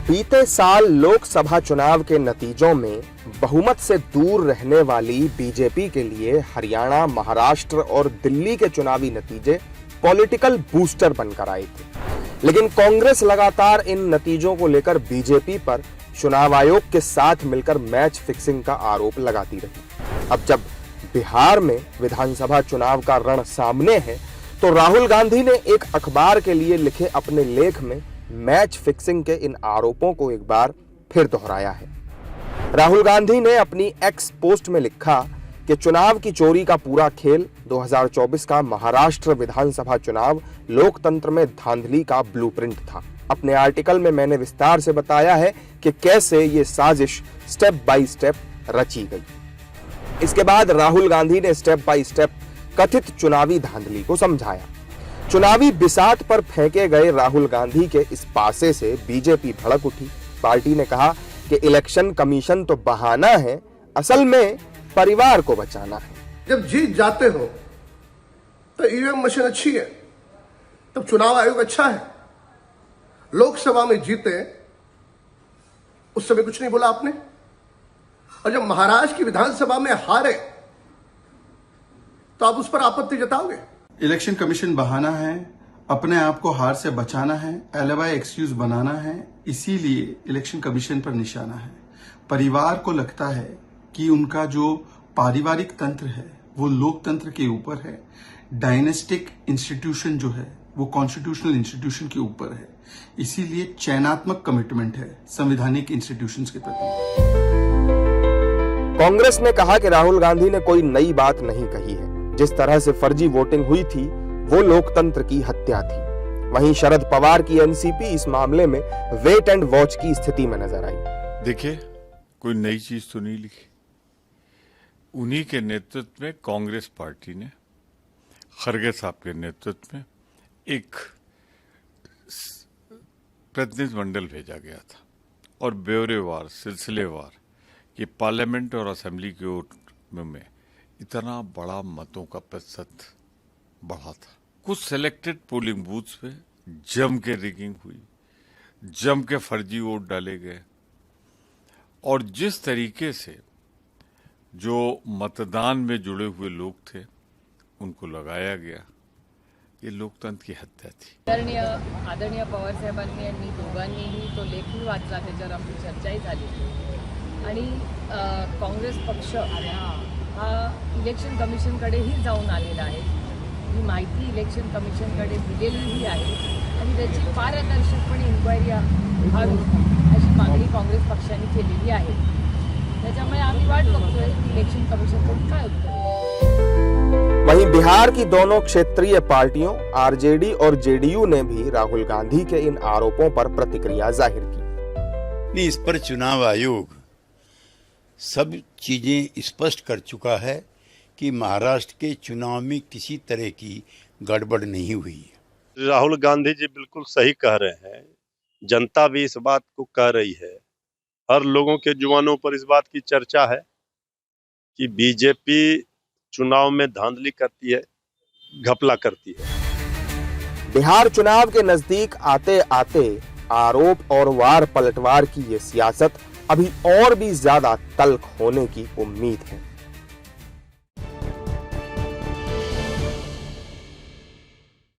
बीते साल लोकसभा चुनाव के नतीजों में बहुमत से दूर रहने वाली बीजेपी के लिए हरियाणा, महाराष्ट्र और दिल्ली के चुनावी नतीजे पॉलिटिकल बूस्टर बनकर आए थे। लेकिन कांग्रेस लगातार इन नतीजों को लेकर बीजेपी पर चुनाव आयोग के साथ मिलकर मैच फिक्सिंग का आरोप लगाती रही। अब जब बिहार में विधानसभा चुनाव का रण सामने है, तो राहुल गांधी ने एक अखबार के लिए लिखे अपने लेख में मैच फिक्सिंग के इन आरोपों को एक बार फिर दोहराया है। राहुल गांधी ने अपनी एक्स पोस्ट में लिखा कि चुनाव की चोरी का पूरा खेल 2024 का महाराष्ट्र विधानसभा चुनाव लोकतंत्र में धांधली का ब्लूप्रिंट था। अपने आर्टिकल में मैंने विस्तार से बताया है कि कैसे ये साजिश स्टेप बाय स्टेप रची गई। इसके बाद राहुल गांधी ने स्टेप बाय स्टेप कथित चुनावी धांधली को समझाया। चुनावी बिसात पर फेंके गए राहुल गांधी के इस पासे से बीजेपी भड़क उठी। पार्टी ने कहा कि इलेक्शन कमीशन तो बहाना है, असल में परिवार को बचाना है। जब जीत जाते हो तो ईवीएम मशीन अच्छी है, तब चुनाव आयोग अच्छा है। लोकसभा में जीते उस समय कुछ नहीं बोला आपने, और जब महाराष्ट्र की विधानसभा में हारे तो आप उस पर आपत्ति जताओगे। इलेक्शन कमीशन बहाना है, अपने आप को हार से बचाना है, एलिबाई एक्सक्यूज बनाना है, इसीलिए इलेक्शन कमीशन पर निशाना है। परिवार को लगता है कि उनका जो पारिवारिक तंत्र है वो लोकतंत्र के ऊपर है, डायनेस्टिक इंस्टीट्यूशन जो है वो कॉन्स्टिट्यूशनल इंस्टीट्यूशन के ऊपर है, इसीलिए चयनात्मक कमिटमेंट है संवैधानिक इंस्टीट्यूशंस के प्रति। कांग्रेस ने कहा कि राहुल गांधी ने कोई नई बात नहीं कही है। जिस तरह से फर्जी वोटिंग हुई थी वो लोकतंत्र की हत्या थी। वहीं शरद पवार की एनसीपी इस मामले में वेट एंड वॉच की स्थिति में नजर आई। देखिए, कोई नई चीज तो नहीं लिखी। उन्हीं के नेतृत्व में कांग्रेस पार्टी ने खरगे साहब के नेतृत्व में एक प्रतिनिधिमंडल भेजा गया था और ब्यौरेवार सिलसिलेवार कि पार्लियामेंट और असेंबली के वोट में इतना बड़ा मतों का प्रतिशत बढ़ा था। कुछ सिलेक्टेड पोलिंग बूथ्स पे जम के रिगिंग हुई, जम के फर्जी वोट डाले गए, और जिस तरीके से जो मतदान में जुड़े हुए लोग थे उनको लगाया गया, ये लोकतंत्र की हत्या थी। आदरणीय पवार साहेबांनी आणि दोघांनीही तो लेखही वाचला, त्याच्यावर आमची चर्चाही झाली आणि काँग्रेस पक्ष हा इलेक्शन कमिशनकडेही जाऊन आलेला आहे। ही माहिती इलेक्शन कमिशनकडे दिलेलीही आहे आणि त्याची पारदर्शकपणे इन्क्वायरी व्हावी अशी मागणी काँग्रेस पक्षाने केलेली आहे। त्याच्यामुळे आम्ही वाट बघतोय की इलेक्शन कमिशनकडून काय उत्तर। वहीं बिहार की दोनों क्षेत्रीय पार्टियों आरजेडी और जेडीयू ने भी राहुल गांधी के इन आरोपों पर प्रतिक्रिया जाहिर की। इस पर चुनाव आयोग सब चीजें स्पष्ट कर चुका है कि महाराष्ट्र के चुनाव में किसी तरह की गड़बड़ नहीं हुई है। राहुल गांधी जी बिल्कुल सही कह रहे हैं, जनता भी इस बात को कह रही है, हर लोगों के जुबानों पर इस बात की चर्चा है कि बीजेपी चुनाव में धांधली करती है, घपला करती है। बिहार चुनाव के नजदीक आते आते आरोप और वार पलटवार की ये सियासत अभी और भी ज्यादा तल्ख होने की उम्मीद है।